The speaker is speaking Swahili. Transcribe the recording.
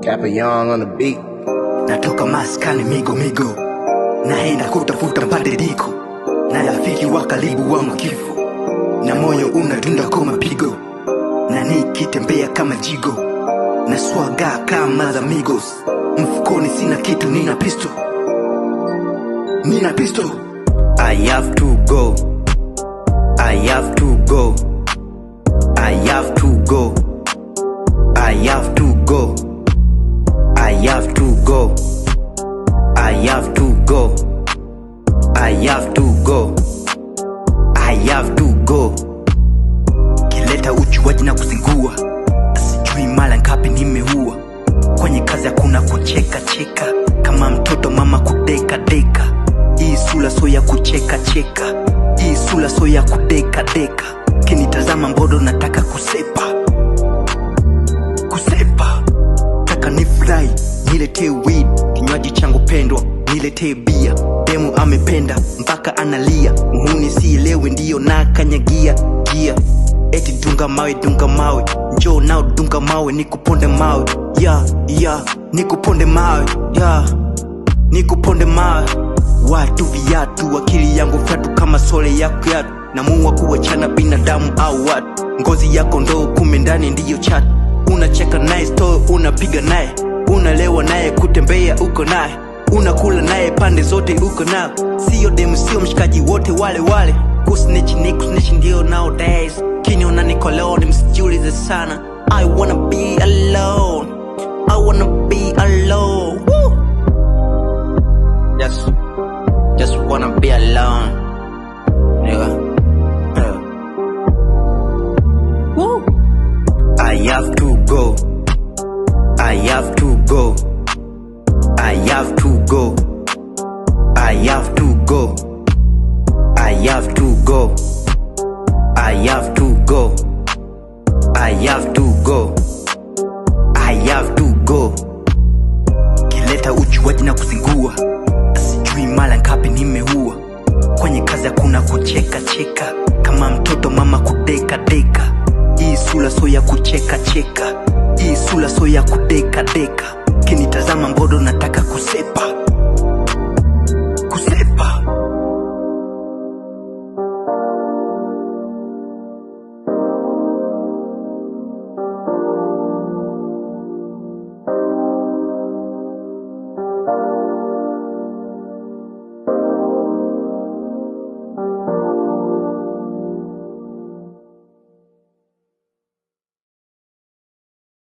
Kappa Young on the beat. Natoka maskani migo naenda kutafuta mabadiliko na rafiki wa karibu wangu kifo, na moyo unadunda kwa mapigo, na nikitembea kama jigo, na swaga kama za Migos. Mfukoni sina kitu, nina pistol. I have to go, I have to go, I have to go, I have to go, I have to go, I have to go, I have to go, I have to go. Kileta uchuaji na kuzingua, sijui mara ngapi nimeua. Kwenye kazi hakuna kucheka cheka, kama mtoto mama kudeka deka. Hii sura so ya kucheka cheka, hii sura so ya kudeka deka. Kinitazama mbodo nataka kusepa, taka nifurahi, niletee weed, kinywaji changu pendwa, niletee bia. Demu amependa mpaka analia, muhuni sielewi ndiyo na kanyagia gia. Eti dunga mawe, njoo nao dunga mawe, nikuponde mawe, nikuponde mawe, nikuponde mawe. Watu viatu, akili yangu fyatu kama sole ya kuyatu, na muwa kuwachana binadamu au watu. Ngozi yako ndo kume ndani ndiyo chat. Unacheka naye store, unapiga naye, unalewa naye, kutembea uko naye, unakula naye, pande zote uko nao. Sio demu sio mshikaji, wote wale. Kusnitch ndio nowadays. Kiniona niko alone, msijiulize sana. I wanna be alone, I wanna be alone. Woo! Just wanna be alone, nigga. Woo! I have to go, I have to go, I have to go, I have to go, I have to go, I have to go, I have to go, I have to go. Kileta uchuaji na kuzingua, sijui mara ngapi nimeua. Kwenye kazi hakuna kucheka cheka, kama mtoto mama kudeka deka. Hii sura so ya kucheka cheka, hii sura so ya kudeka deka.